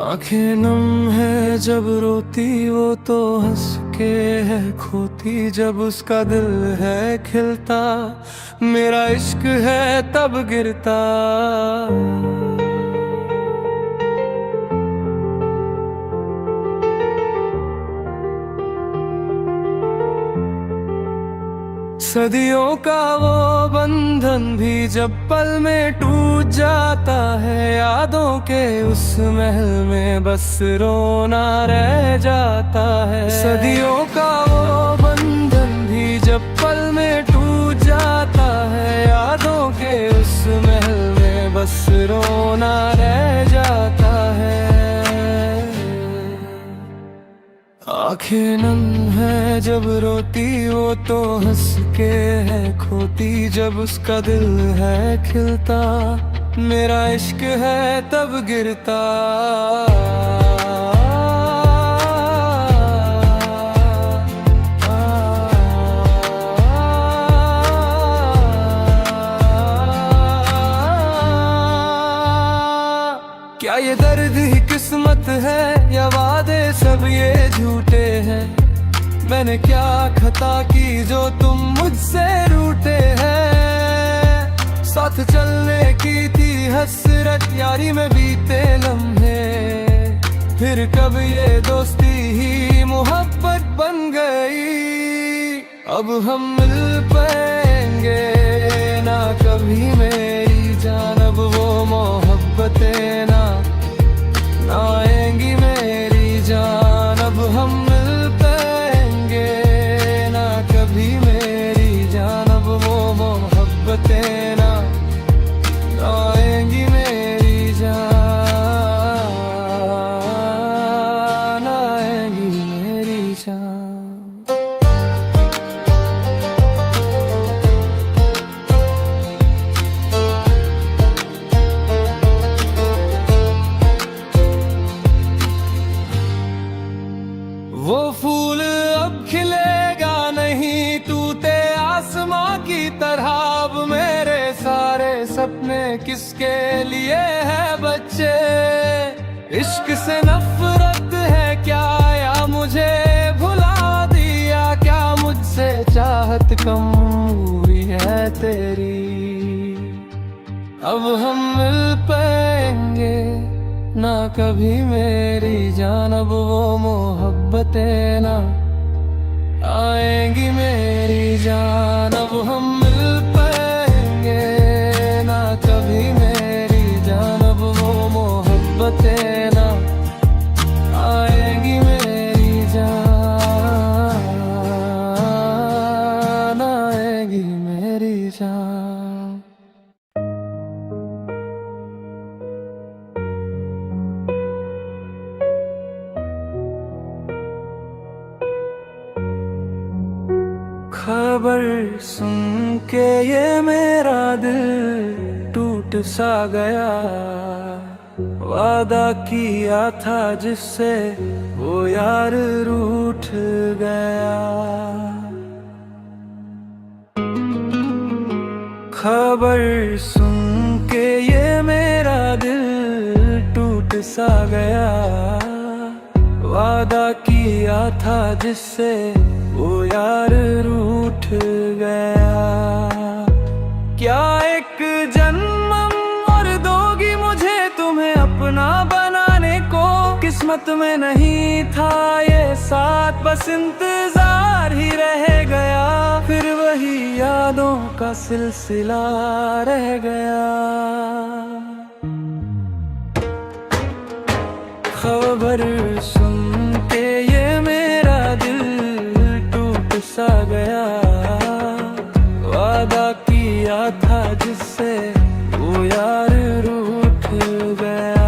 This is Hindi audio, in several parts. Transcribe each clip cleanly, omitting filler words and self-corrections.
आंखें नम है जब रोती वो तो हंस के है खोती, जब उसका दिल है खिलता मेरा इश्क है तब गिरता। सदियों का वो बंधन भी जब पल में टूट जाता है, यादों के उस महल में बस रोना रह जाता है। सदियों का वो बंधन भी जब पल में टूट जाता है, यादों के उस महल में बस रोना रह जाता है। आंखें नम है जब रोती वो तो हंस के है खोती, जब उसका दिल है खिलता मेरा इश्क है तब गिरता। क्या ये दर्द ही किस्मत है या वादे सब ये झूठे हैं? मैंने क्या खता की जो तुम मुझसे रूठे हैं? साथ चलने की थी हसरत यारी में बीते लम्हे, फिर कब ये दोस्ती ही मोहब्बत बन गई। अब हम मिल पाएंगे ना कभी मेरी जान, अब वो मोहब्बतें ना आएंगी मेरी जान। अब हम मिल पाएंगे ना कभी मेरी जान, अब वो मोहब्बतें ना आएंगी मेरी जान, आएंगी मेरी जान। वो फूल अब खिलेगा नहीं टूटे आसमां की तरह, अब मेरे सारे सपने किसके लिए है बच्चे? इश्क से नफरत है क्या या मुझे भुला दिया? क्या मुझसे चाहत कम हुई है तेरी? अब हम मिल पाएंगे ना कभी मेरी जान, अब वो मोहब्बतें ना आएंगी मेरी जान। अब हम मिल पाएंगे ना कभी मेरी जान, अब वो मोहब्बतें ना आएंगी मेरी जान, आएंगी मेरी जान। खबर सुन के ये मेरा दिल टूट सा गया, वादा किया था जिससे वो यार रूठ गया। खबर सुन के ये मेरा दिल टूट सा गया, वादा किया था जिससे वो यार रूठ गया। क्या एक जन्म और दोगी मुझे तुम्हें अपना बनाने को? किस्मत में नहीं था ये साथ, बस इंतजार ही रह गया। फिर वही यादों का सिलसिला रह गया। खबर सुन के ये मेरा दिल टूट सा गया, वादा किया था जिससे वो यार रूठ गया।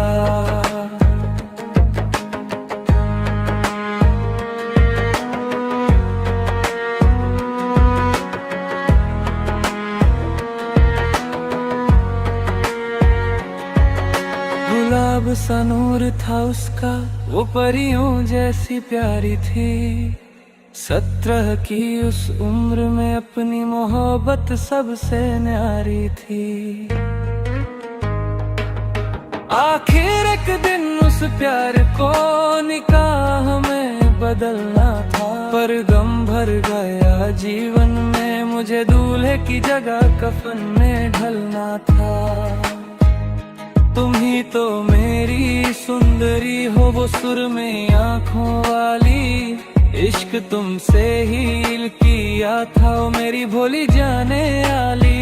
गुलाब सा नूर था उसका, वो परियों जैसी प्यारी थी। 17 की उस उम्र में अपनी मोहब्बत सबसे न्यारी थी। आखिर एक दिन उस प्यार को निकाह में बदलना था, पर गम भर गया जीवन में, मुझे दूल्हे की जगह कफन में ढलना था। तुम ही तो मेरी सुंदरी हो, वो सुरमई आँखों वाली, इश्क तुमसे ही किया था, ओ मेरी भोली जाने वाली।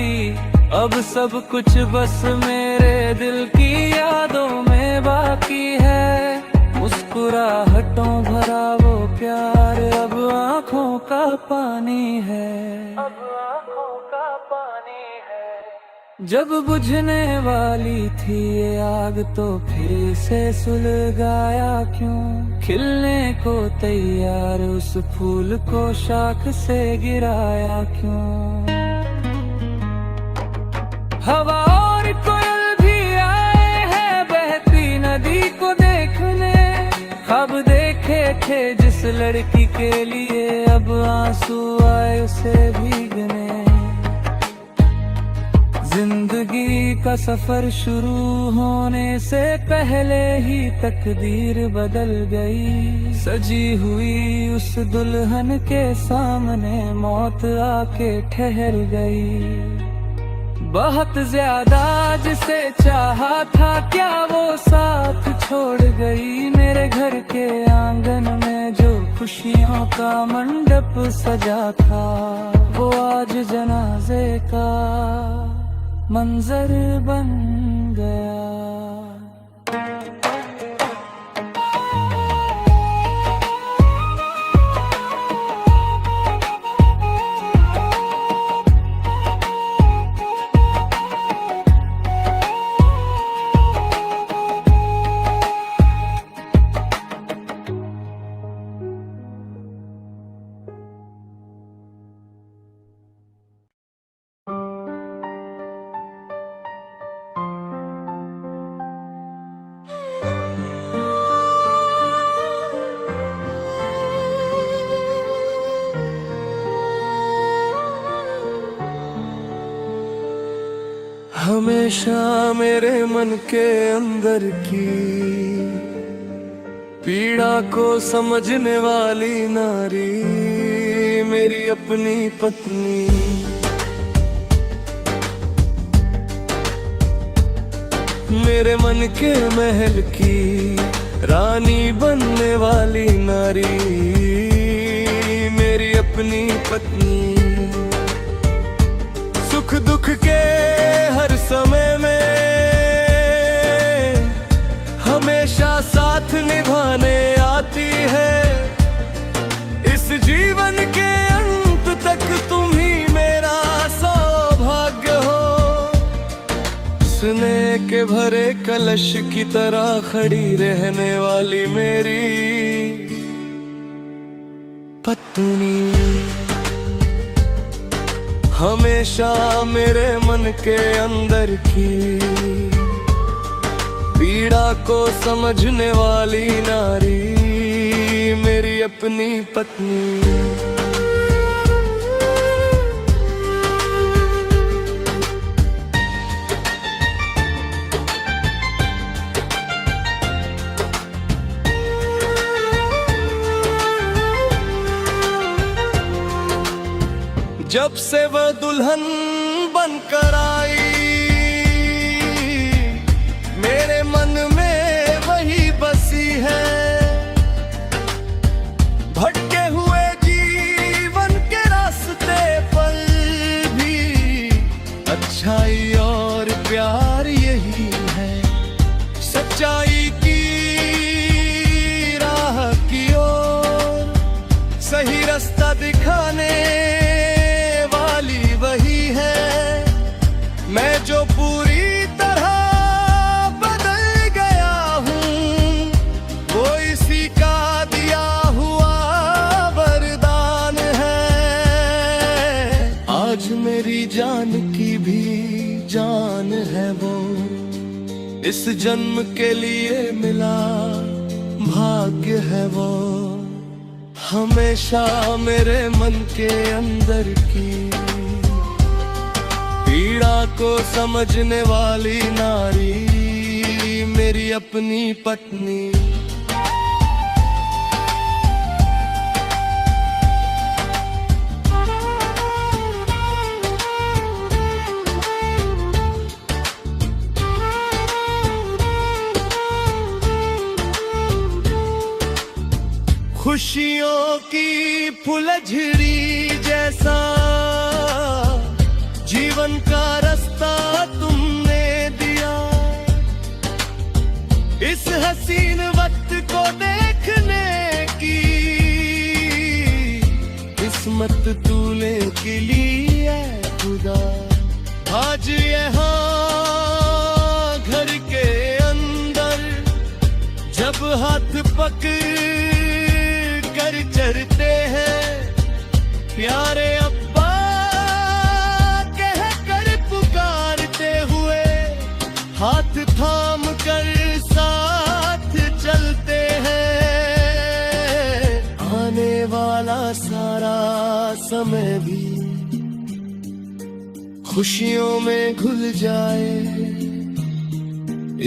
अब सब कुछ बस मेरे दिल की यादों में बाकी है, मुस्कुराहटों भरा वो प्यार अब आँखों का पानी है, अब आँखों का पानी है। जब बुझने वाली थी ये आग तो फिर से सुलगाया क्यों, खिलने को तैयार उस फूल को शाख से गिराया क्यों। हवा और कोयल भी आए हैं बहती नदी को देखने, ख्वाब देखे थे जिस लड़की के लिए, अब आंसू आए उसे भीगने। जिंदगी का सफर शुरू होने से पहले ही तकदीर बदल गई, सजी हुई उस दुल्हन के सामने मौत आके ठहर गई। बहुत ज्यादा जिसे चाहा था क्या वो साथ छोड़ गई, मेरे घर के आंगन में जो खुशियों का मंडप सजा था, वो आज जनाजे का मंजर बन गया। हमेशा मेरे मन के अंदर की पीड़ा को समझने वाली नारी, मेरी अपनी पत्नी। मेरे मन के महल की रानी बनने वाली नारी, मेरी अपनी पत्नी। सुख दुख के हर समय में हमेशा साथ निभाने आती है, इस जीवन के अंत तक तुम ही मेरा सौभाग्य हो। स्नेह के भरे कलश की तरह खड़ी रहने वाली मेरी पत्नी, हमेशा मेरे मन के अंदर की पीड़ा को समझने वाली नारी, मेरी अपनी पत्नी। जब से वह दुल्हन बनकर आई, मेरे मन में वही बसी है। भटके हुए जीवन के रास्ते पर भी अच्छाई और प्यार यही है। सच्चाई की राह की ओर सही रास्ता दिखाने वही है। मैं जो पूरी तरह बदल गया हूँ, वो इसी का दिया हुआ वरदान है। आज मेरी जान की भी जान है वो, इस जन्म के लिए मिला भाग्य है वो। हमेशा मेरे मन के अंदर की पीड़ा को समझने वाली नारी, मेरी अपनी पत्नी। खुशियों की फुलझड़ी जैसा जीवन का रास्ता तुमने दिया। इस हसीन वक्त को देखने की किस्मत तूने के लिए खुदा। आज यहाँ घर के अंदर जब हाथ पकड़ कर चलते हैं, प्यारे अब्बा कह कर पुकारते हुए हाथ थाम कर साथ चलते हैं। आने वाला सारा समय भी खुशियों में घुल जाए।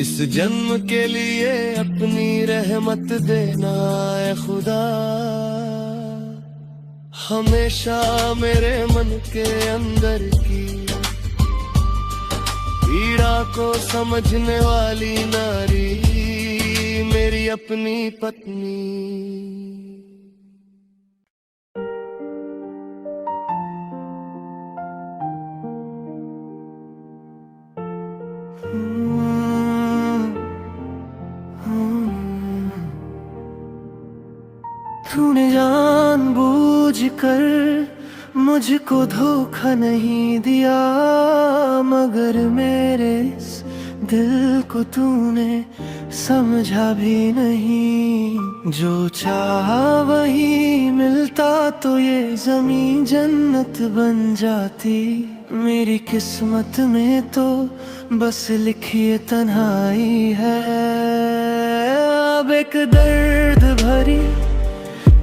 इस जन्म के लिए अपनी रहमत देना है खुदा। हमेशा मेरे मन के अंदर की पीड़ा को समझने वाली नारी मेरी अपनी पत्नी। तूने जानबूझ कर मुझको धोखा नहीं दिया, मगर मेरे इस दिल को तूने समझा भी नहीं। जो चाहा वही मिलता तो ये ज़मीं जन्नत बन जाती। मेरी किस्मत में तो बस लिखी तन्हाई है। अब एक दर्द भरी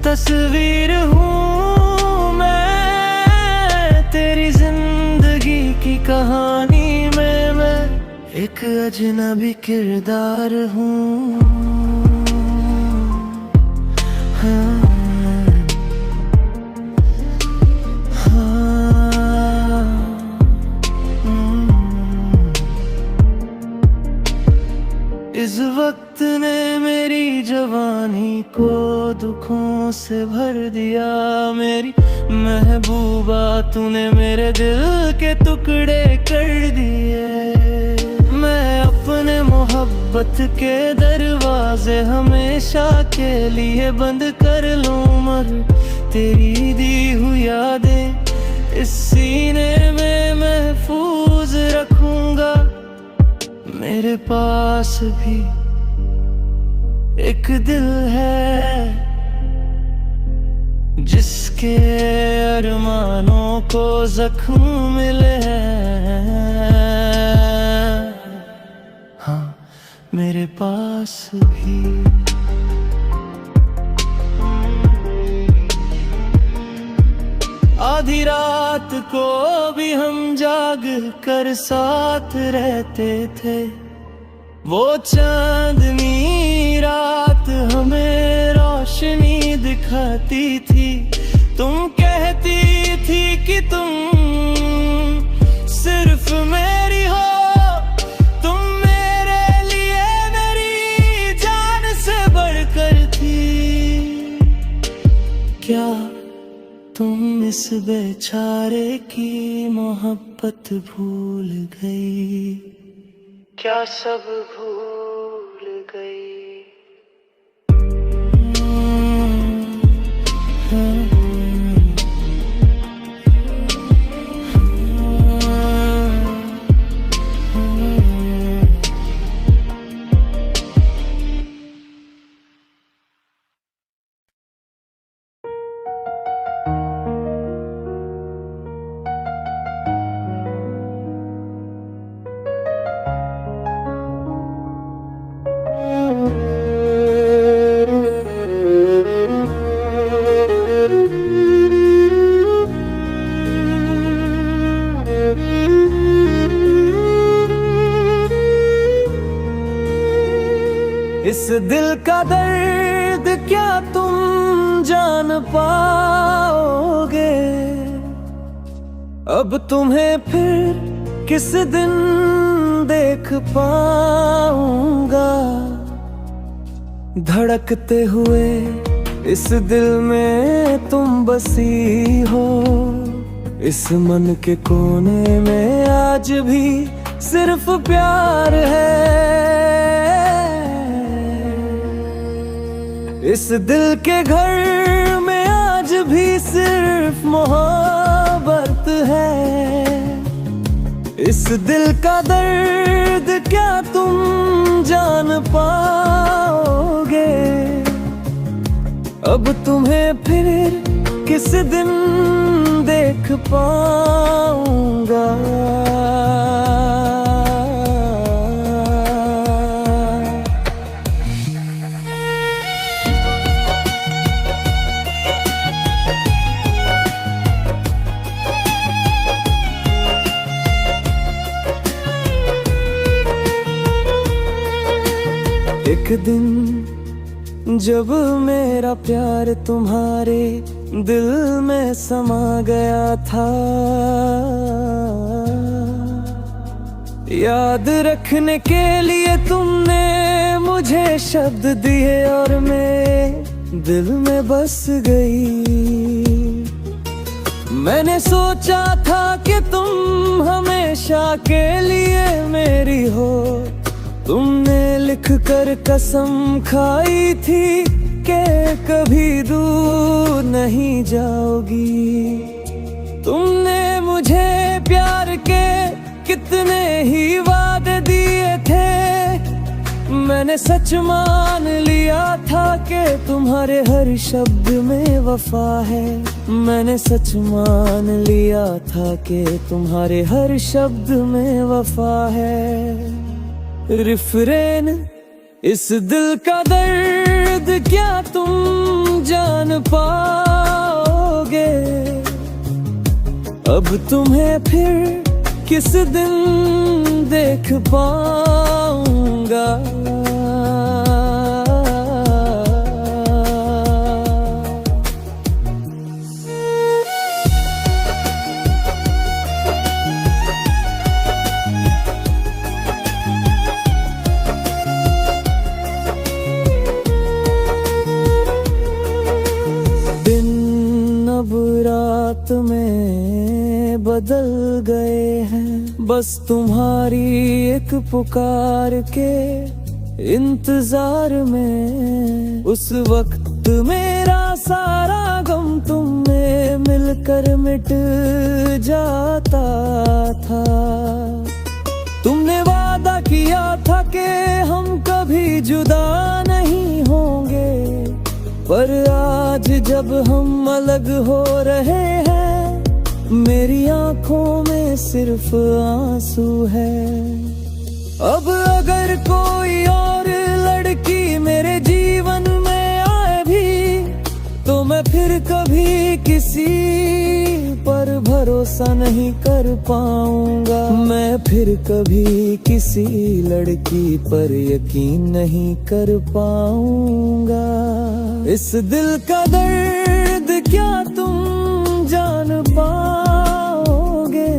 तस्वीर हूँ मैं तेरी जिंदगी की कहानी में। मैं एक अजनबी किरदार हूँ। हाँ, हाँ, इस वक्त ने मेरी जवानी को दुखों से भर दिया। मेरी महबूबा तूने मेरे दिल के टुकड़े कर दिए। मैं अपने मोहब्बत के दरवाजे हमेशा के लिए बंद कर लूं, मगर तेरी दी हुई यादें इस सीने में महफूज रखूंगा। मेरे पास भी एक दिल है जिसके अरमानों को जख्म मिले हैं। हाँ, मेरे पास भी आधी रात को भी हम जाग कर साथ रहते थे। वो चांदनी रात हमें रोशनी दिखाती थी। तुम कहती थी कि तुम सिर्फ मेरी हो, तुम मेरे लिए मेरी जान से बढ़कर थी। क्या तुम इस बेचारे की मोहब्बत भूल गई? क्या सब भूल गई? दिल का दर्द क्या तुम जान पाओगे? अब तुम्हें फिर किस दिन देख पाऊंगा? धड़कते हुए इस दिल में तुम बसी हो, इस मन के कोने में आज भी सिर्फ प्यार है। इस दिल के घर में आज भी सिर्फ मोहब्बत है। इस दिल का दर्द क्या तुम जान पाओगे? अब तुम्हें फिर किस दिन देख पाऊंगा? एक दिन जब मेरा प्यार तुम्हारे दिल में समा गया था, याद रखने के लिए तुमने मुझे शब्द दिए और मेरे दिल में बस गई। मैंने सोचा था कि तुम हमेशा के लिए मेरी हो, तुमने लिख कर कसम खाई थी कि कभी दूर नहीं जाओगी। तुमने मुझे प्यार के कितने ही वादे दिए थे, मैंने सच मान लिया था कि तुम्हारे हर शब्द में वफा है। मैंने सच मान लिया था कि तुम्हारे हर शब्द में वफा है। रिफ्रेन, इस दिल का दर्द क्या तुम जान पाओगे? अब तुम्हें फिर किस दिन देख पाऊंगा? अब रात में बदल गए हैं, बस तुम्हारी एक पुकार के इंतजार में। उस वक्त मेरा सारा गम तुमने मिलकर मिट जाता था। तुमने वादा किया था कि हम कभी जुदा नहीं होंगे, पर आज जब हम अलग हो रहे हैं, मेरी आंखों में सिर्फ आंसू है। अब अगर कोई और लड़की मेरे जीवन में आए भी, तो मैं फिर कभी किसी पर भरोसा नहीं कर पाऊंगा। मैं फिर कभी किसी लड़की पर यकीन नहीं कर पाऊंगा। इस दिल का दर्द क्या तुम जान पाओगे?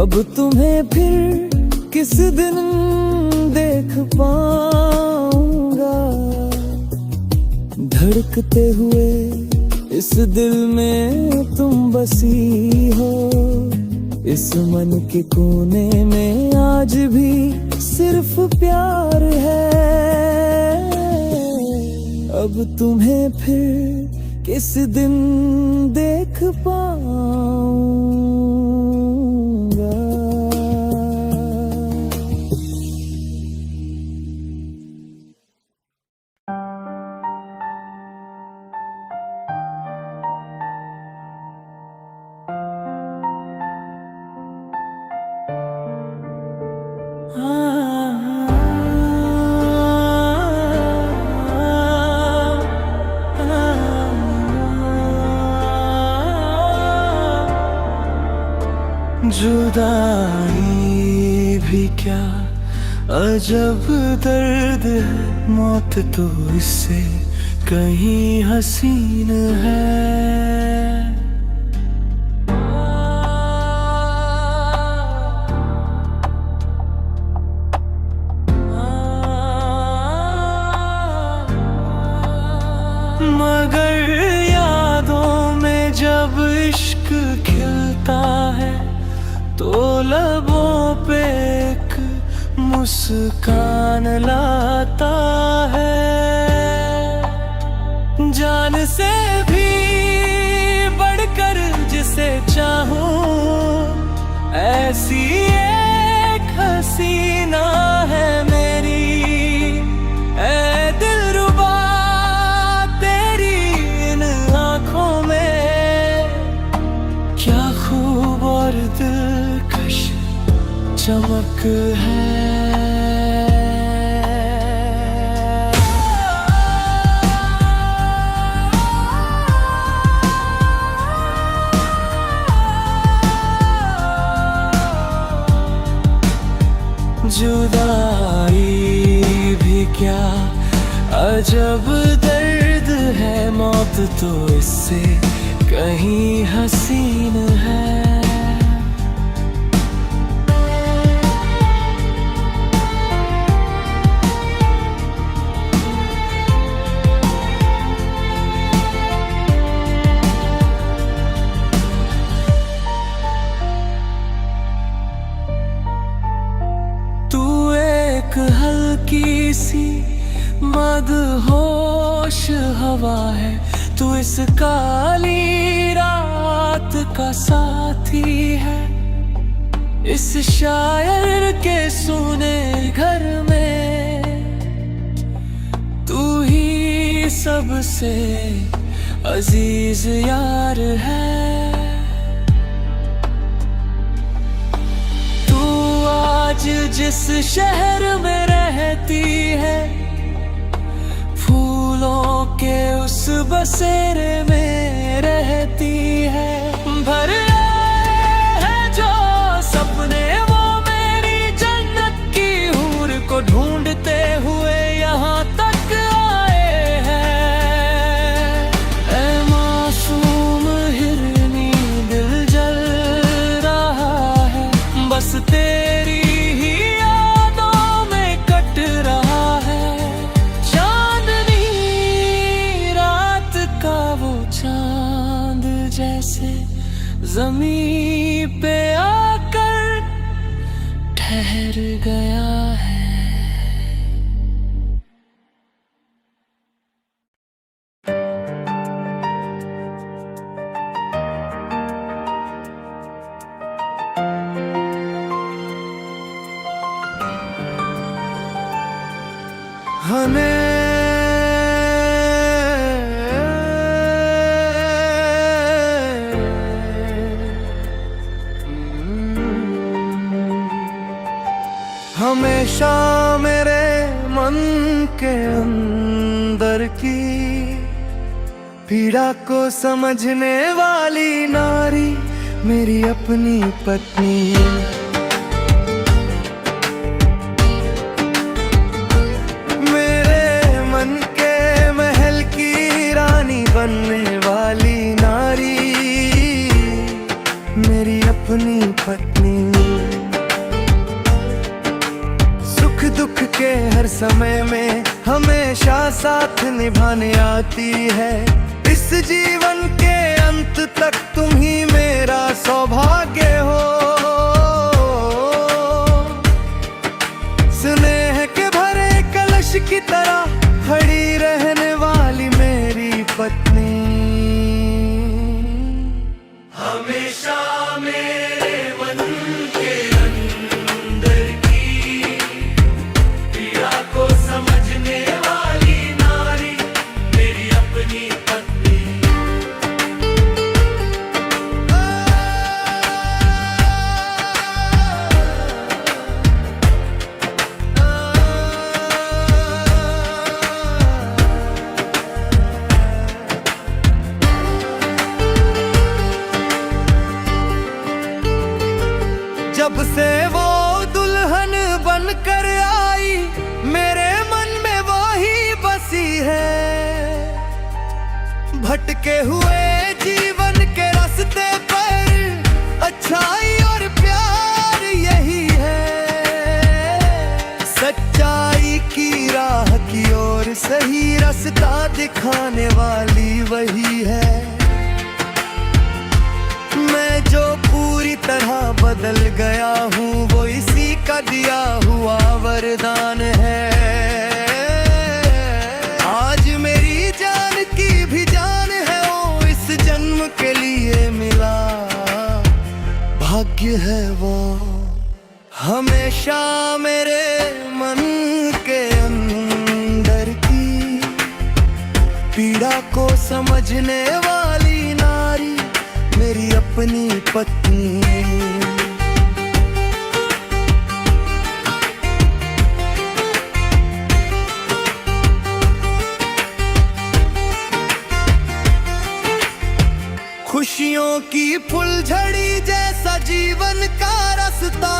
अब तुम्हें फिर किस दिन देख पाऊंगा? धड़कते हुए इस दिल में तुम बसी हो, इस मन के कोने में आज भी सिर्फ प्यार है। अब तुम्हें फिर किस दिन देख पाऊंगा? जुदाई भी क्या अजब दर्द है मौत तो इससे कहीं हसीन है। मगर यादों में जब इश्क खिलता है तो लबों पे एक मुस्कान लाता है। जान से भी बढ़कर जिसे चाहूं ऐसी एक हसीना है मेरी। ऐ दिलरुबा तेरी इन आँखों में क्या खूब और दिलकश चमक है। जुदाई भी क्या अजब दर्द है, मौत तो इससे कहीं हसीन है। हल्की सी मदहोश हवा है, तू इस काली रात का साथी है। इस शायर के सुने घर में तू ही सबसे अजीज यार है। आज जिस शहर में रहती है, फूलों के उस बसेरे में रहती है। भर आए हैं जो सपने वो मेरी जन्नत की हूर को ढूंढते हुए यहाँ तक आए हैं। ऐ मासूम हिरनी दिल जल रहा है, बस तेरी ज़मीं पे आकर ठहर गया है। हमें हमेशा मेरे मन के अंदर की पीड़ा को समझने वाली नारी मेरी अपनी पत्नी। मेरे मन के महल की रानी बनने वाली नारी मेरी अपनी पत्नी। दुख के हर समय में हमेशा साथ निभाने आती है। इस जीवन के अंत तक तुम ही मेरा सौभाग्य हो। स्नेह के भरे कलश की तरह खड़ी रहने वाली मेरी पत्नी। हमेशा मेरे मन के अंदर की पीड़ा को समझने वाली नारी मेरी अपनी पत्नी। भटके हुए जीवन के रास्ते पर अच्छाई और प्यार यही है। सच्चाई की राह की ओर सही रास्ता दिखाने वाली वही है। मैं जो पूरी तरह बदल गया हूँ वो इसी का दिया हुआ वरदान है। आज मेरी जान की भी जान है वो इस जन्म के लिए मिला भाग्य है वो। हमेशा मेरे मन के अंदर की पीड़ा को समझने वाली नारी मेरी अपनी पत्नी। खुशियों की फुलझड़ी जैसा जीवन का रास्ता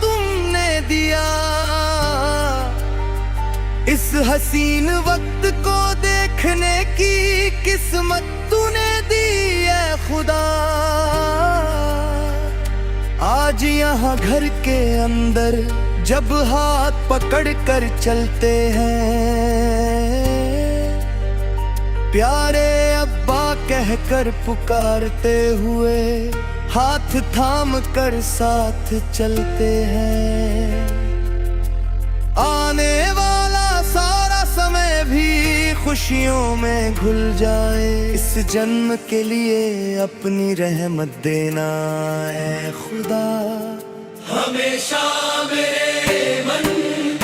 तुमने दिया। इस हसीन वक्त को देखने की किस्मत तूने दी है खुदा। आज यहाँ घर के अंदर जब हाथ पकड़ कर चलते हैं, प्यारे अब्बा कहकर पुकारते हुए हाथ थाम कर साथ चलते हैं। आने वाला सारा समय भी खुशियों में घुल जाए, इस जन्म के लिए अपनी रहमत देना है खुदा। हमेशा मेरे मन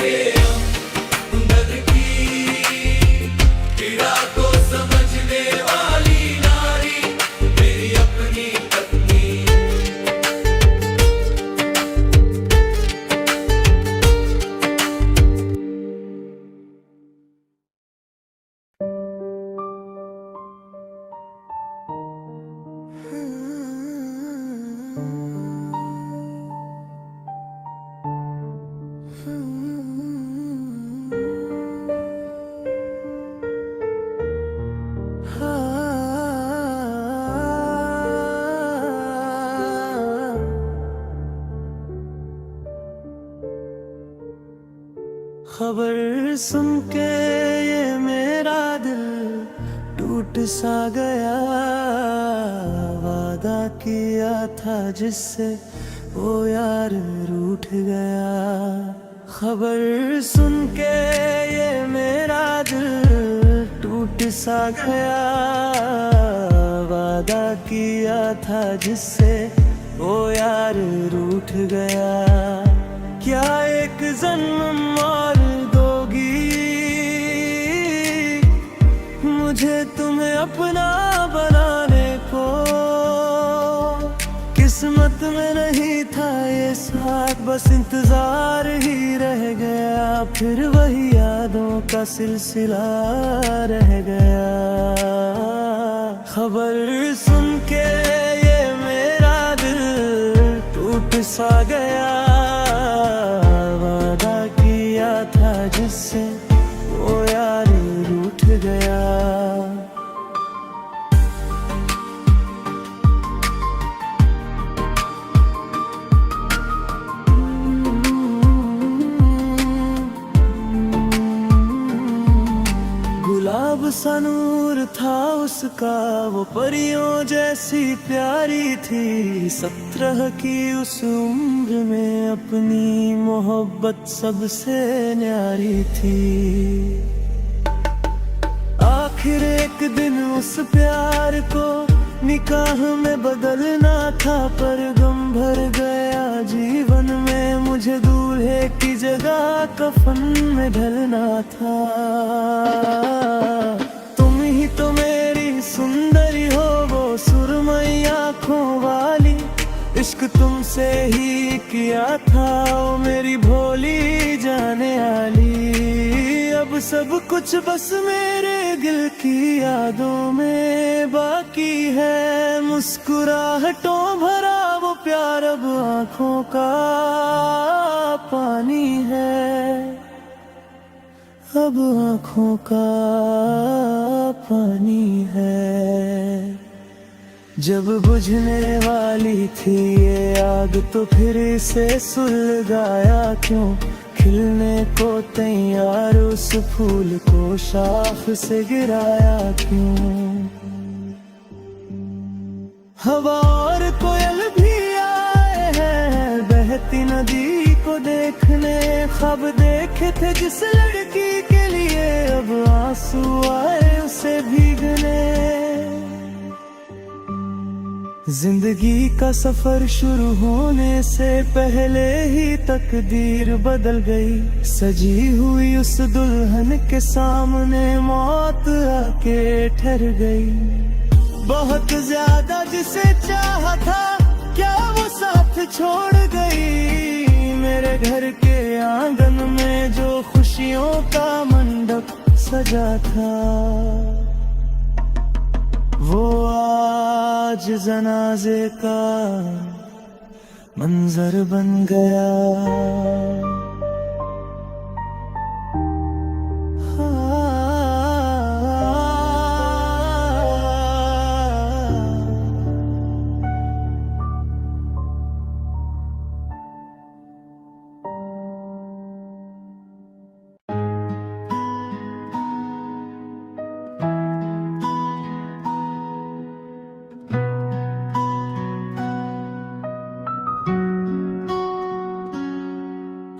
के अंदर की पीड़ा को समझने वाली नारी मेरी अपनी पत्नी। खबर सुन के ये मेरा दिल टूट सा गया। वादा किया था जिससे वो यार रूठ गया। खबर सुन के ये मेरा दिल टूट सा गया। वादा किया था जिससे वो यार रूठ गया। क्या एक जन्म और दोगी मुझे तुम्हें अपना बनाने को। किस्मत में नहीं था ये साथ, बस इंतजार ही रह गया। फिर वही यादों का सिलसिला रह गया। खबर सुन के ये मेरा दिल टूट सा गया। वादा किया था जिससे वो यार रूठ गया। गुलाब सा नूर था उसका, वो परियों जैसी प्यारी थी। 17 की उस उम्र में अपनी मोहब्बत सबसे न्यारी थी। आखिर एक दिन उस प्यार को निकाह में बदलना था, पर गम भर गया जीवन में। मुझे दूल्हे की जगह कफन में ढलना था। तुम ही तो मेरी सुंदरी हो, वो सुरमई आँखों वाली। इश्क तुमसे ही किया था, ओ मेरी भोली जाने वाली। अब सब कुछ बस मेरे दिल की यादों में बाकी है। मुस्कुराहटों भरा वो प्यार अब आँखों का पानी है। अब आँखों का पानी है। जब बुझने वाली थी ये आग तो फिर इसे सुलगाया क्यों, खिलने को तैयार उस फूल को शाख से गिराया क्यों। हवा और कोयल भी आए हैं बहती नदी को देखने, ख्वाब देखे थे जिस लड़की के लिए अब आंसू आए उसे भीगने। जिंदगी का सफर शुरू होने से पहले ही तकदीर बदल गई, सजी हुई उस दुल्हन के सामने मौत आके ठहर गई। बहुत ज्यादा जिसे चाहा था क्या वो साथ छोड़ गई, मेरे घर के आंगन में जो खुशियों का मंडप सजा था वो आज जनाजे का मंजर बन गया।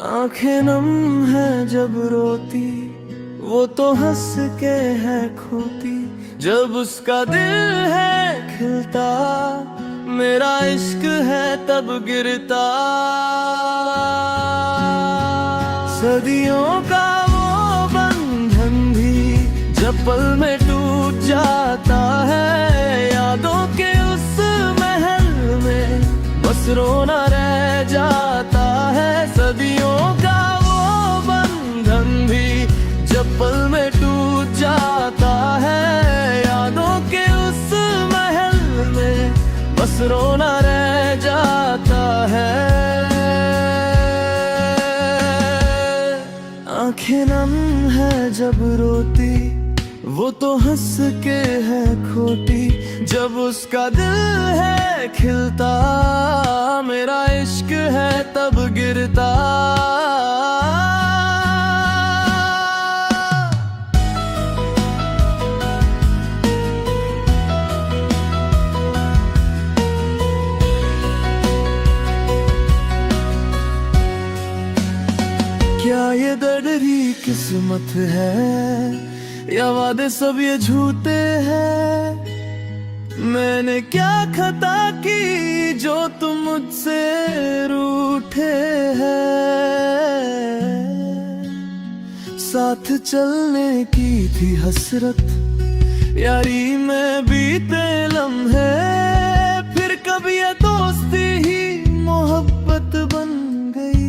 आंखें नम है जब रोती वो तो हंस के है खोती, जब उसका दिल है खिलता मेरा इश्क है तब गिरता। सदियों का वो बंधन भी जब पल में टूट जाता है, यादों के उस महल में बस रोना रह जाता है। सदियों का वो बंधन भी जब पल में टूट जाता है, यादों के उस महल में बस रोना रह जाता है। आंखें नम है जब रोती वो तो हंस के है खोटी, जब उसका दिल है खिलता मेरा इश्क है तब गिरता। क्या ये दर्दरी किस्मत है या वादे सब ये झूठे हैं, मैंने क्या खता की जो तुम मुझसे रूठे हैं। साथ चलने की थी हसरत यारी में बीते लम्हे, फिर कभी ये दोस्ती ही मोहब्बत बन गई।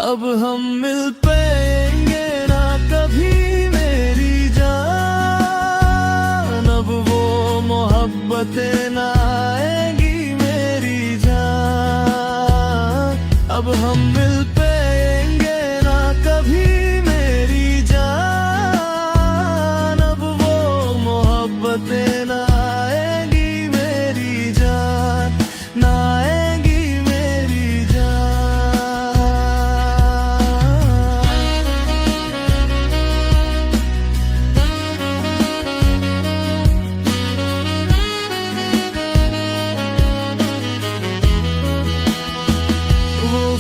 अब हम मिल पाएंगे ना कभी मेरी जान, अब वो मोहब्बतें ना आएंगी मेरी जान। अब हम मिल पाएंगे ना कभी मेरी जान, अब वो मोहब्बतें ना आएंगी मेरी जान, ना आएंगी मेरी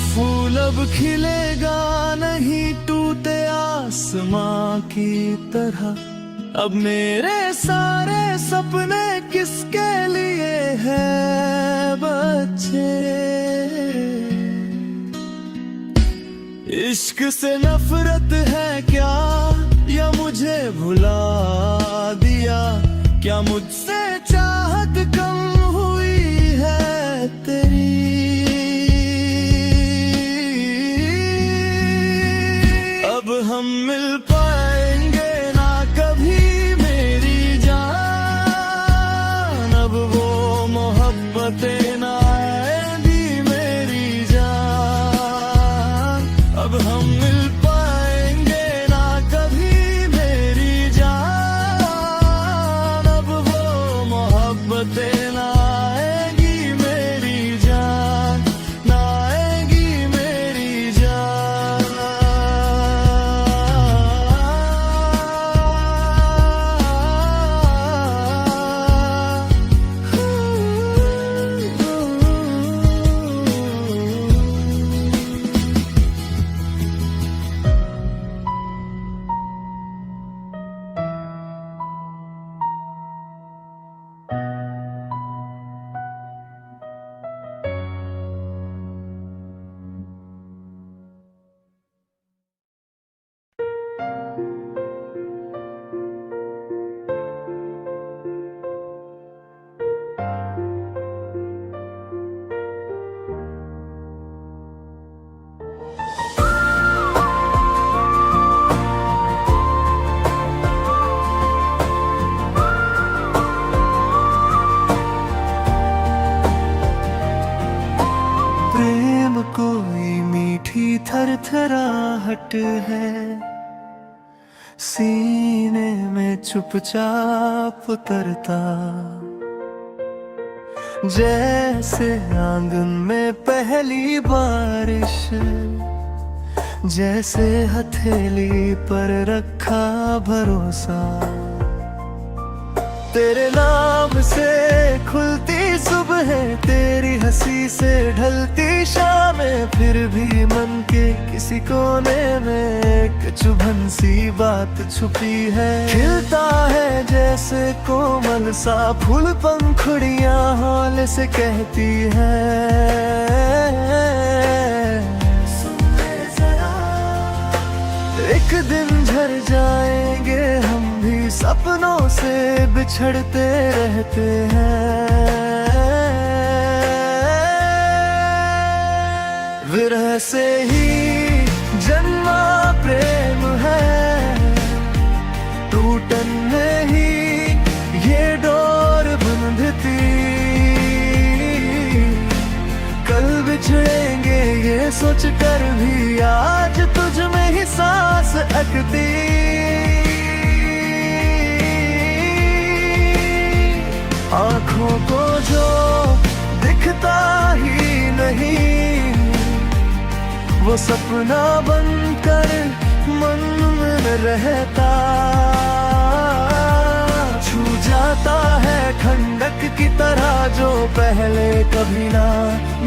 फूल अब खिलेगा नहीं टूटे आसमां की तरह, अब मेरे सारे सपने किसके लिए हैं बच्चे। इश्क से नफरत है क्या या मुझे भुला दिया, क्या मुझसे चाहत कम हुई है तेरी। हम मिल पाएंगे ना कभी मेरी जान, अब वो मोहब्बतें ना आएंगी मेरी जान। अब हम मिल पाएंगे घाट है, सीने में चुपचाप उतरता, जैसे आंगन में पहली बारिश, जैसे हथेली पर रखा भरोसा। तेरे नाम से खुलती सुबह, तेरी हंसी से ढलती शामें, फिर भी मन के किसी कोने में एक चुभन सी बात छुपी है। खिलता है जैसे कोमल सा फूल, पंखुड़ियां हौले से कहती है, एक दिन झर जाएंगे हम भी, सपनों से बिछड़ते रहते हैं। विरह से ही जन्मा प्रेम है, टूटन में ही ये डोर बंधती, कल बिछड़ेंगे ये सोच कर भी आज तुझ में ही सांस अटकती। आँखों को जो दिखता ही नहीं, वो सपना बनकर मन में रहता, छू जाता है ठंडक की तरह जो पहले कभी ना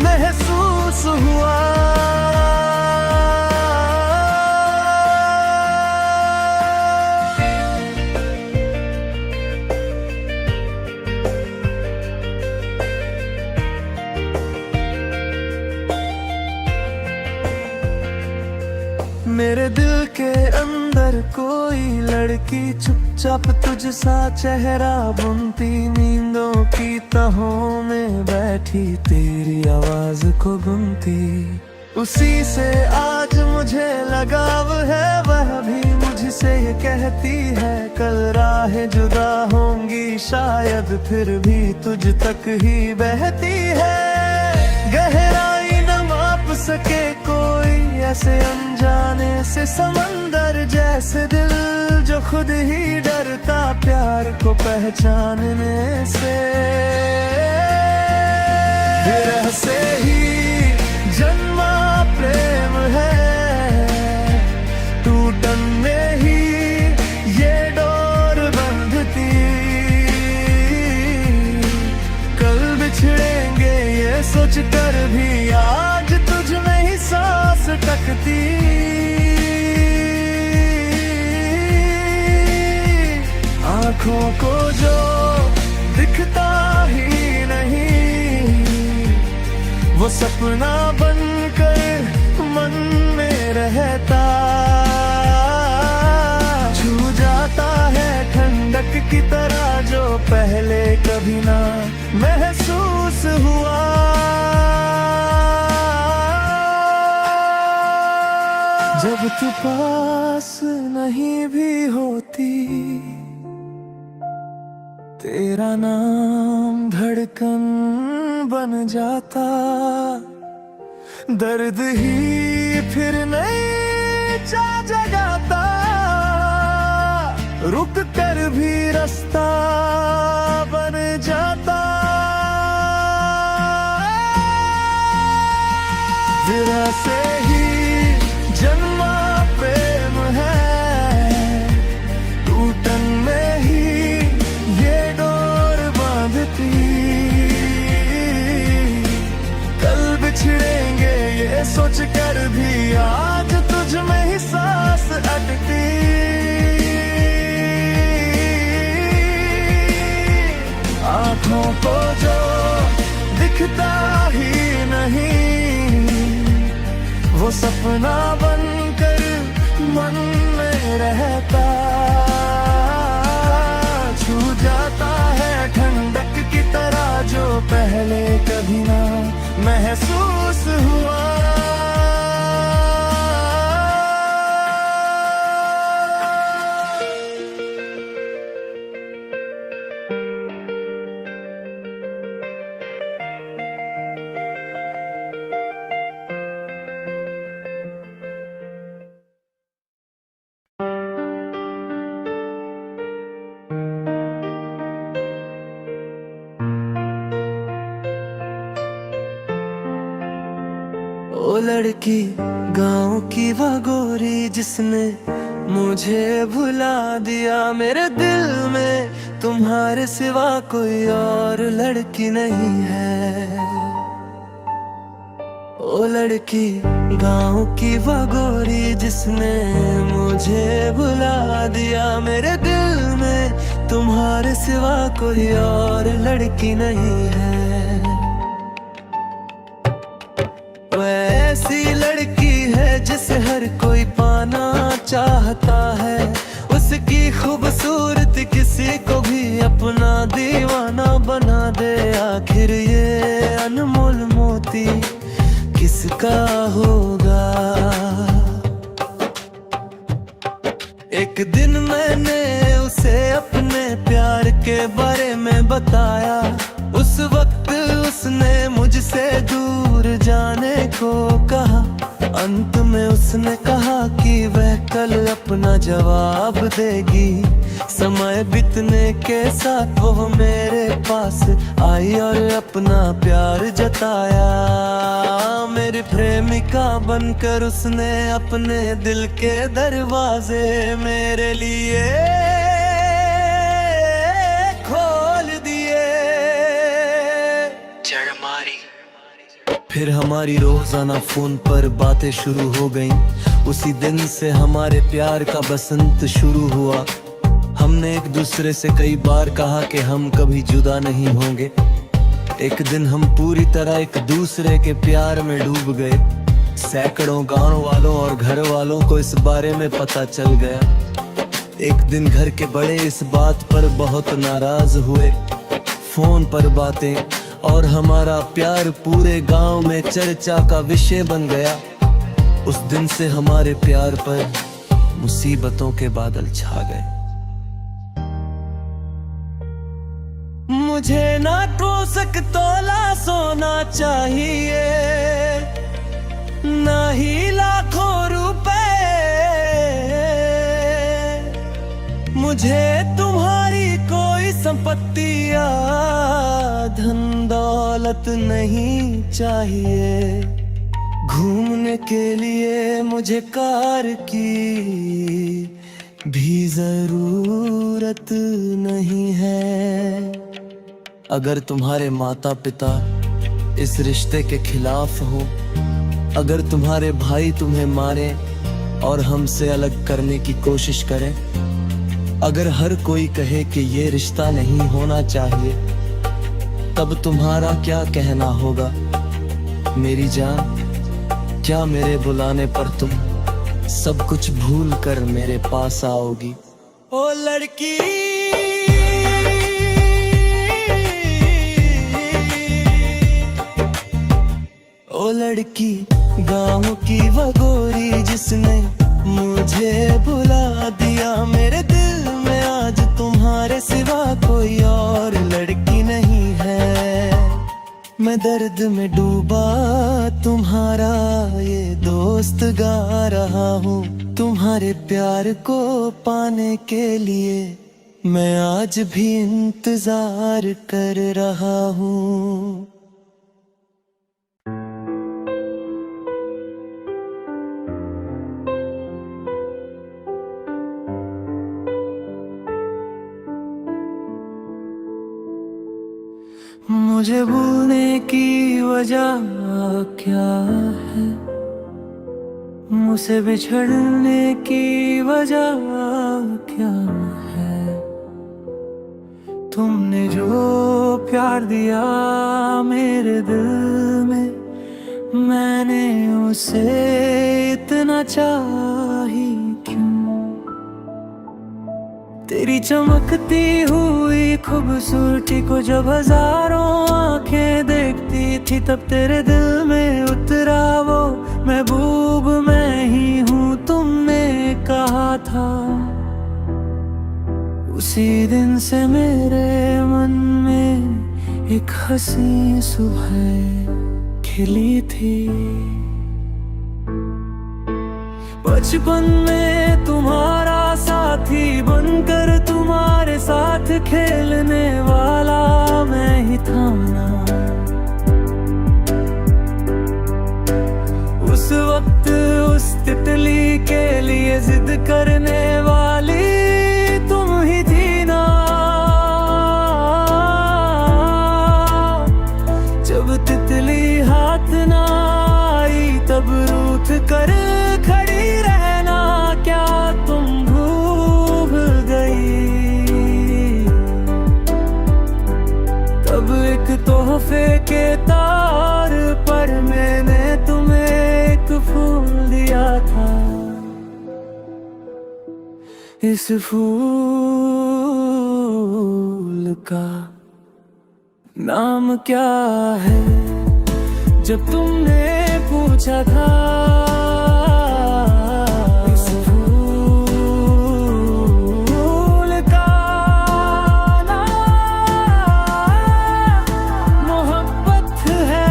महसूस हुआ। मेरे दिल के अंदर कोई लड़की चुपचाप तुझ सा चेहरा बुनती, नींदों की तहों में बैठी तेरी आवाज को गुनती। उसी से आज मुझे लगाव है, वह भी मुझसे ये कहती है, कल राहें जुदा होंगी शायद फिर भी तुझ तक ही बहती है। गहराई न माप सके कोई ऐसे अनजाने से समंदर, जैसे दिल जो खुद ही डरता प्यार को पहचानने से। विरह से ही जन्मा प्रेम है, टूटन में ही ये डोर बंधती, कल बिछड़ेंगे ये सोच कर भी आज तुझ में ही सांस टकती। आँखों को जो दिखता ही नहीं, वो सपना बनकर मन में रहता, छू जाता है ठंडक की तरह जो पहले कभी ना महसूस हुआ। जब तू पास नहीं भी होती, तेरा नाम धड़कन बन जाता, दर्द ही फिर नहीं चा जगाता, रुक कर भी रास्ता बन जाता। विरह से ही जन्मा प्रेम है, टूटन में ही ये डोर बांधती, कल बिछड़ेंगे ये सोच कर भी आज तुझ में ही सांस अटकती। आँखों को जो दिखता ही नहीं, वो सपना बनकर मन में रहता, छू जाता है ठंडक की तरह जो पहले कभी ना महसूस हुआ। लड़की गाँव की वो गोरी जिसने मुझे भुला दिया, मेरे दिल में तुम्हारे सिवा कोई और लड़की नहीं है। ओ लड़की गाँव की वो गोरी जिसने मुझे भुला दिया, मेरे दिल में तुम्हारे सिवा कोई और लड़की नहीं है। वो ऐसी लड़की है जिसे हर कोई पाना चाहता है, उसकी खूबसूरती किसी को भी अपना दीवाना बना दे। आखिर ये अनमोल मोती किसका होगा? एक दिन मैंने उसे अपने प्यार के बारे में बताया, उस वक्त उसने मुझसे दूर जाने को कहा। अंत में उसने कहा कि वह कल अपना जवाब देगी। समय बीतने के साथ वो मेरे पास आई और अपना प्यार जताया। मेरी प्रेमिका बनकर उसने अपने दिल के दरवाजे मेरे लिए खोल दिए। फिर हमारी रोजाना फोन पर बातें शुरू हो गईं। उसी दिन से हमारे प्यार का बसंत शुरू हुआ। हमने एक दूसरे से कई बार कहा कि हम कभी जुदा नहीं होंगे। एक दिन हम पूरी तरह एक दूसरे के प्यार में डूब गए। सैकड़ों गांव वालों और घर वालों को इस बारे में पता चल गया। एक दिन घर के बड़े इस बात पर बहुत नाराज हुए। फोन पर बातें और हमारा प्यार पूरे गांव में चर्चा का विषय बन गया। उस दिन से हमारे प्यार पर मुसीबतों के बादल छा गए। मुझे ना टूसक तोला सोना चाहिए, ना ही लाखों रुपए। मुझे तुम्हारी कोई संपत्ति या धन दौलत नहीं चाहिए। घूमने के लिए मुझे कार की भी जरूरत नहीं है। अगर तुम्हारे माता पिता इस रिश्ते के खिलाफ हो, अगर तुम्हारे भाई तुम्हें मारे और हमसे अलग करने की कोशिश करें, अगर हर कोई कहे कि ये रिश्ता नहीं होना चाहिए, तब तुम्हारा क्या कहना होगा? मेरी जान, क्या मेरे बुलाने पर तुम सब कुछ भूल कर मेरे पास आओगी? ओ लड़की, ओ लड़की गाँव की वो गोरी जिसने मुझे भुला दिया, मेरे दिल में आज तुम्हारे सिवा कोई और लड़की नहीं है। मैं दर्द में डूबा तुम्हारा ये दोस्त गा रहा हूँ। तुम्हारे प्यार को पाने के लिए मैं आज भी इंतजार कर रहा हूँ। मुझे भूलने की वजह क्या है? मुझसे बिछड़ने की वजह क्या है? तुमने जो प्यार दिया मेरे दिल में, मैंने उसे इतना चाही क्यों? तेरी चमकती हुई खूबसूरती को जब हजारों आंखें देखती थी, तब तेरे दिल में उतरा वो महबूब मैं ही हूँ तुमने कहा था। उसी दिन से मेरे मन में एक हंसी सुबह खिली थी। बचपन में तुम्हारा साथी बनकर तुम्हारे साथ खेलने वाला मैं ही था ना। उस तितली के लिए जिद करने वाली तुम ही थी ना। जब तितली हाथ ना आई तब रूठ कर खड़ी रहना क्या तुम भूल गई। तब एक तोहफे के तार पर मैंने तुम्हें एक फूल दिया था। इस फूल का नाम क्या है जब तुमने पूछा था। इस फूल का नाम मोहब्बत है।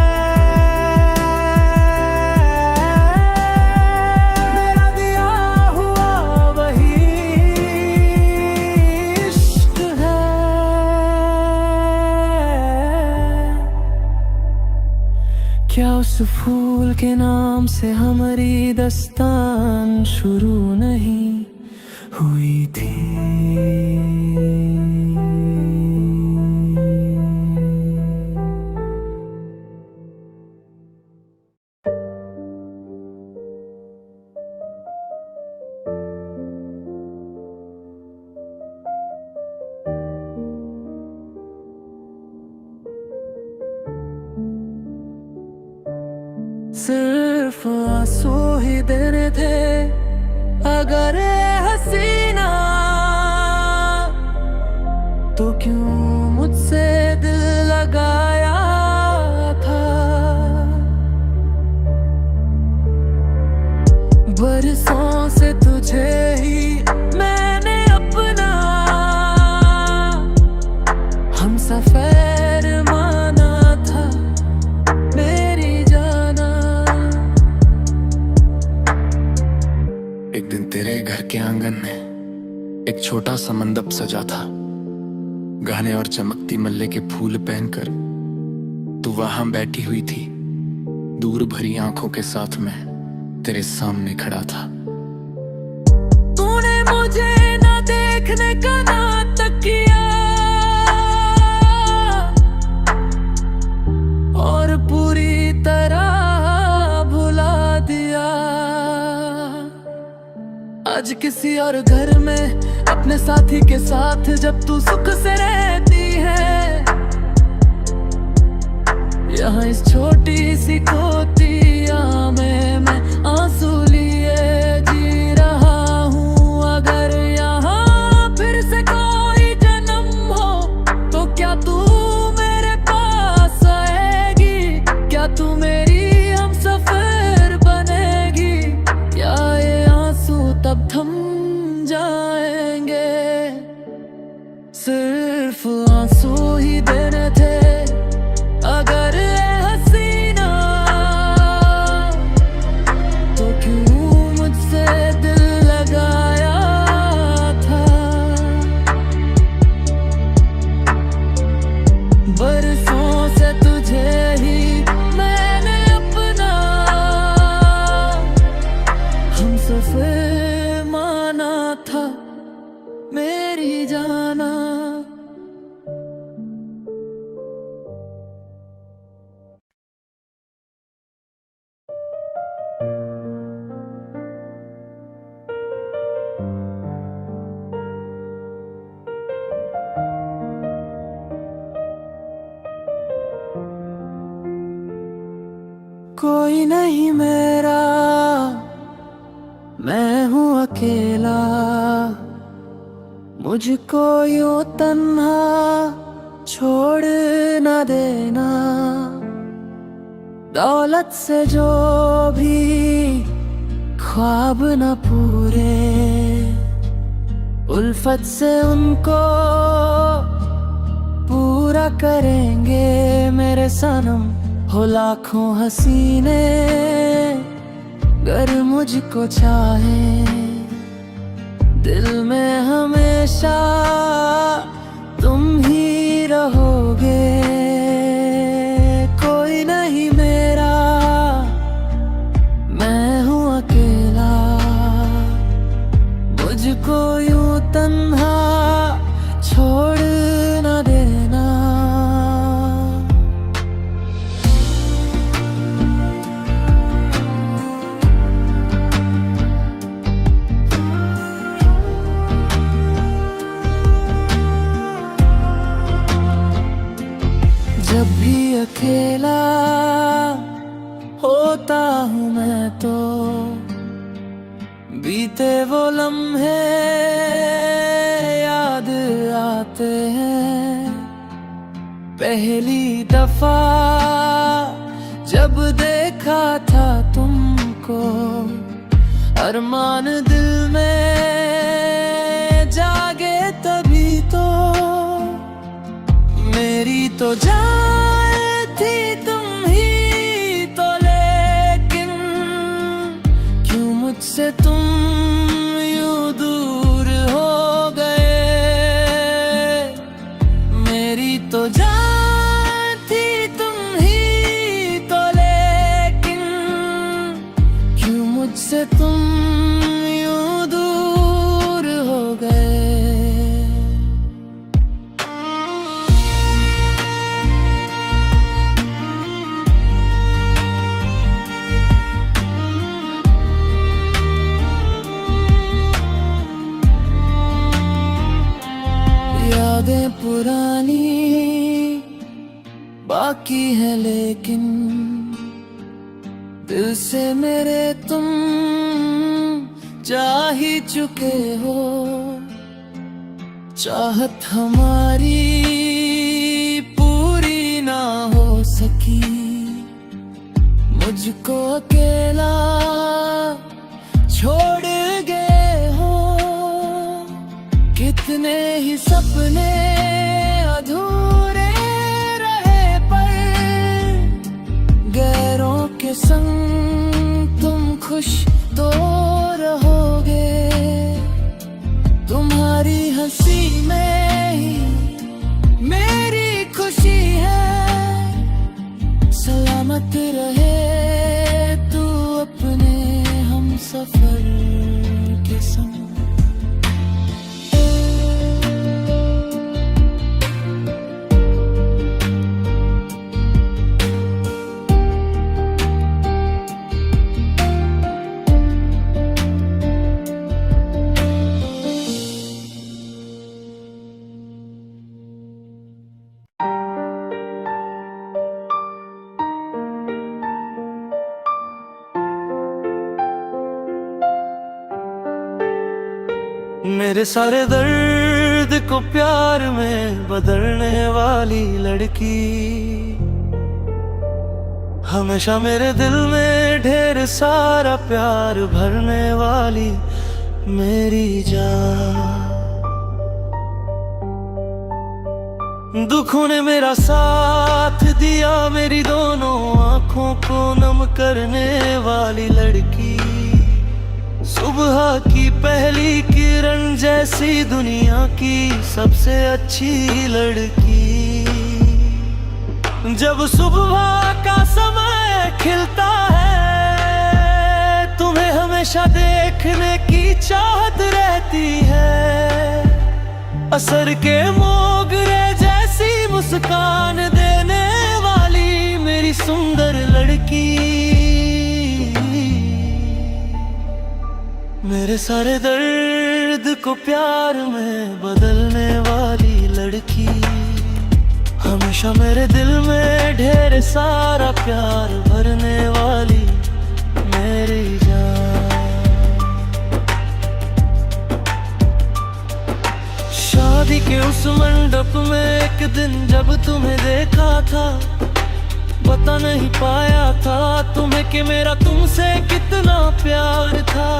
मेरा दिया हुआ वही इश्क है। क्या उस फूल के नाम से हमारी दास्तान शुरू नहीं हुई थी। सिर्फ आंसू ही देने थे अगर हसीना, तो क्यों मुझसे दिल लगाया था। बरसों से तुझे ही मैंने अपना हमसफर माना था मेरी जाना। एक दिन तेरे घर के आंगन में एक छोटा सा मंडप सजा था। गहने और चमकती मल्ले के फूल पहनकर तू वहां बैठी हुई थी। दूर भरी आंखों के साथ मैं तेरे सामने खड़ा था। तूने मुझे ना देखने का नाटक किया और पूरी तरह भुला दिया। आज किसी और घर में अपने साथी के साथ जब तू सुख से रहती है, यहाँ इस छोटी सी कोतिया में मैं आंसू लिए जी रहा हूँ। अगर यहाँ फिर से कोई जन्म हो तो क्या तू मेरे पास आएगी। क्या तू मेरी हमसफर बनेगी या ये आंसू तब थम जाएंगे। सिर्फ आंसू ही देने थे अगर हसीना, तो क्यों मुझसे दिल लगाया था। बरसों से तुझे ही मैंने अपना हमसफर माना था मेरी जाना। कोई नहीं मेरा, मैं हूँ अकेला। मुझको यूं तन्हा छोड़ न देना। दौलत से जो भी ख्वाब न पूरे, उल्फत से उनको पूरा करेंगे मेरे सनम। हो लाखों हसीने गर मुझको चाहे, दिल में हमेशा तुम ही रहोगे। कोई नहीं मेरा, मैं हूँ अकेला। जब भी अकेला होता हूँ मैं तो बीते वो लम्हे याद आते हैं। पहली दफा जब देखा था तुमको अरमान दिल में जागे तभी तो। मेरी तो जान थी तुम ही तो, लेकिन क्यों मुझसे तुम यूं दूर हो गए। मेरी तो जान थी तुम ही तो, लेकिन क्यों मुझसे तुम यूं दूर हो गए। यादें पुरानी बाकी है, लेकिन दिल से मेरे तुम जा ही चुके हो। चाहत हमारी पूरी ना हो सकी, मुझको अकेला छोड़ गए हो। कितने ही सपने अधूरे रहे, पर गैरों के संग तुम खुश तो रहोगे। तुम्हारी हंसी में ही मेरी खुशी है। सलामत रहे तू अपने हम सफर के संग। मेरे सारे दर्द को प्यार में बदलने वाली लड़की, हमेशा मेरे दिल में ढेर सारा प्यार भरने वाली मेरी जान। दुखों ने मेरा साथ दिया, मेरी दोनों आंखों को नम करने वाली लड़की। सुबह की पहली किरण जैसी दुनिया की सबसे अच्छी लड़की। जब सुबह का समय खिलता है, तुम्हें हमेशा देखने की चाहत रहती है। असर के मोगरे जैसी मुस्कान देने वाली मेरी सुंदर लड़की। मेरे सारे दर्द को प्यार में बदलने वाली लड़की, हमेशा मेरे दिल में ढेर सारा प्यार भरने वाली मेरी जान। शादी के उस मंडप में एक दिन जब तुम्हें देखा था, बता नहीं पाया था तुम्हें कि मेरा तुमसे कितना प्यार था।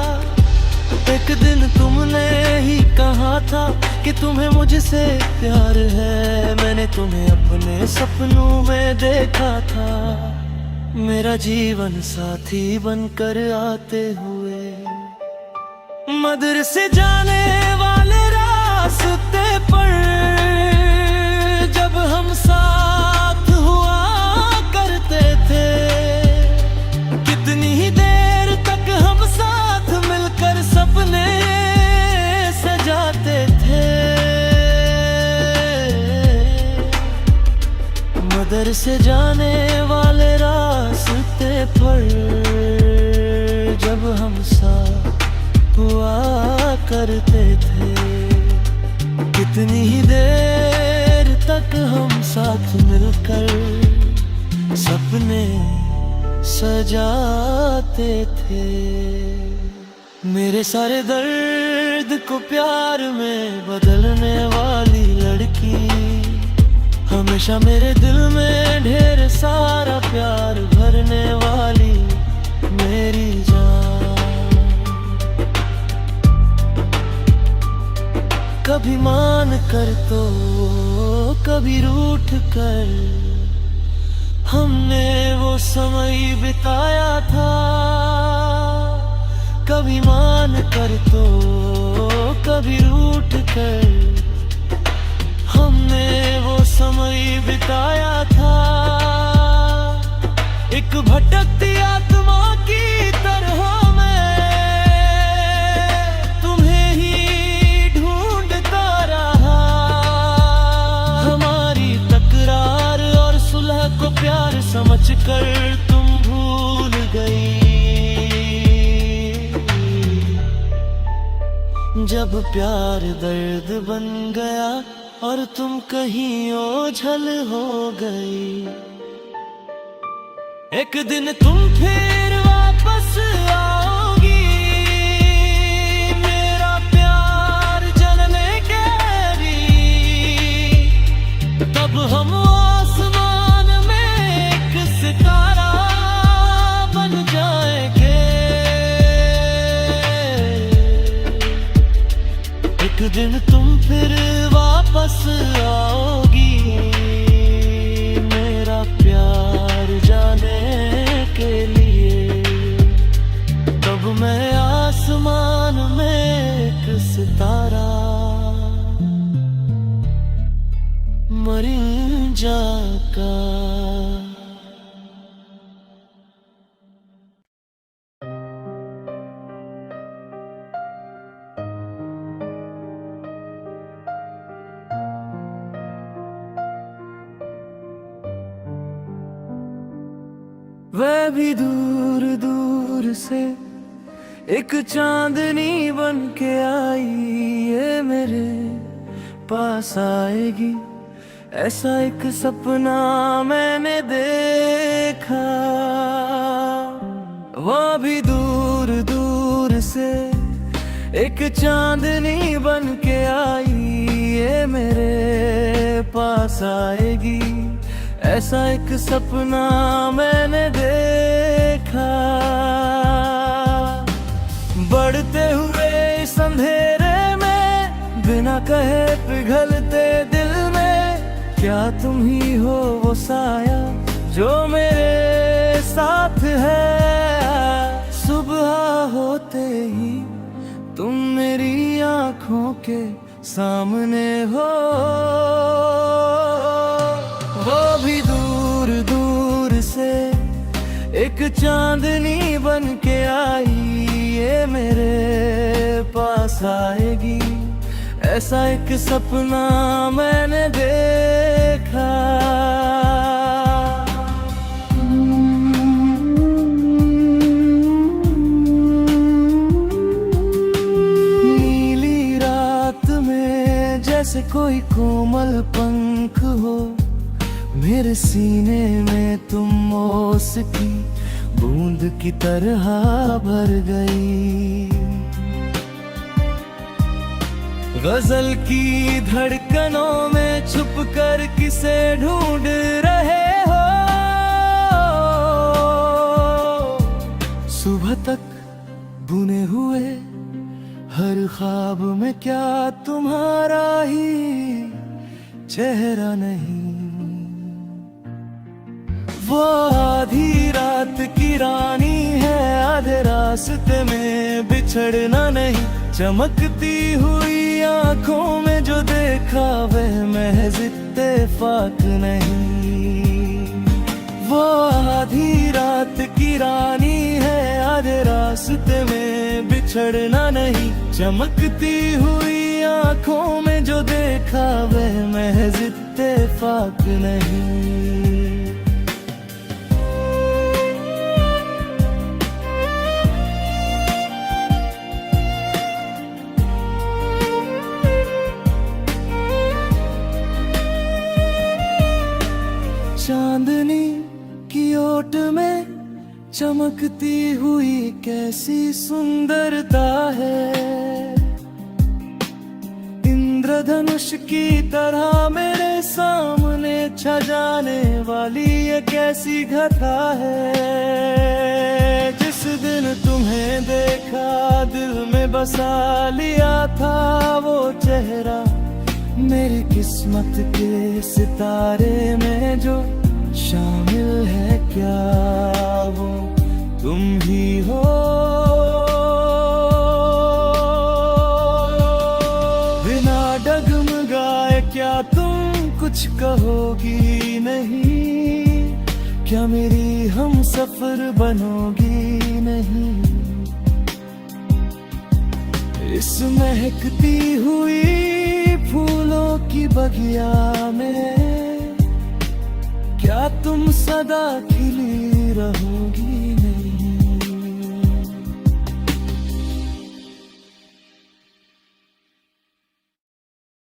एक दिन तुमने ही कहा था कि तुम्हें मुझसे प्यार है। मैंने तुम्हें अपने सपनों में देखा था, मेरा जीवन साथी बनकर आते हुए। मदरसे जाने वाले रास्ते पर जब हम साथ हुआ करते थे, कितनी ही देर तक हम साथ मिलकर सपने सजाते थे। मदरसे जाने वाले रास्ते पर जब हम साथ हुआ करते थे, कितनी ही देर तक तक हम साथ मिलकर सपने सजाते थे। मेरे सारे दर्द को प्यार में बदलने वाली लड़की, हमेशा मेरे दिल में ढेर सारा प्यार भरने वाली मेरी जान। कभी मान कर तो कभी रूठ कर हमने वो समय बिताया था। कभी मान कर तो कभी रूठ कर हमने वो समय बिताया था। एक भटकती आत्मा की तरह मैं तुम्हें ही ढूंढता रहा। हमारी तकरार और सुलह को प्यार समझकर तुम भूल गई। जब प्यार दर्द बन गया और तुम कहीं ओझल हो गई। एक दिन तुम फिर वापस आओगी, मेरा प्यार जलने के भी। तब हम आसमान में एक सितारा बन जाएंगे। एक दिन तुम फिर वापस आओगी, मेरा प्यार जाने के लिए। तब मैं आसमान में एक सितारा मरिन जाका। वह भी दूर दूर से एक चांदनी बन के आई, ये मेरे पास आएगी। ऐसा एक सपना मैंने देखा। वह भी दूर दूर से एक चांदनी बन के आई, ये मेरे पास आएगी। ऐसा एक सपना मैंने देखा। बढ़ते हुए इस अंधेरे में बिना कहे पिघलते दिल में, क्या तुम ही हो वो साया जो मेरे साथ है। सुबह होते ही तुम मेरी आँखों के सामने हो। वो भी दूर दूर से एक चांदनी बन के आई, ये मेरे पास आएगी। ऐसा एक सपना मैंने देखा। नीली रात में जैसे कोई कोमल पंख हो, मेरे सीने में तुम ओस की बूंद की तरह भर गई। गजल की धड़कनों में छुप कर किसे ढूंढ रहे हो। सुबह तक बुने हुए हर ख्वाब में क्या तुम्हारा ही चेहरा नहीं। वो आधी रात की रानी है, आधे रास्ते में बिछड़ना नहीं। चमकती हुई आंखों में जो देखा वह महज इत्तेफाक नहीं। वो आधी रात की रानी है, आधे रास्ते में बिछड़ना नहीं। चमकती हुई आंखों में जो देखा वह महज इत्तेफाक नहीं। चमकती हुई कैसी सुंदरता है, इंद्रधनुष की तरह मेरे सामने छा जाने वाली ये कैसी घटा है। जिस दिन तुम्हें देखा दिल में बसा लिया था वो चेहरा, मेरी किस्मत के सितारे में जो शामिल है क्या वो तुम ही हो। बिना डगमगाए क्या तुम कुछ कहोगी नहीं, क्या मेरी हम सफर बनोगी नहीं। इस महकती हुई फूलों की बगिया में क्या तुम सदा खिली रहोगी।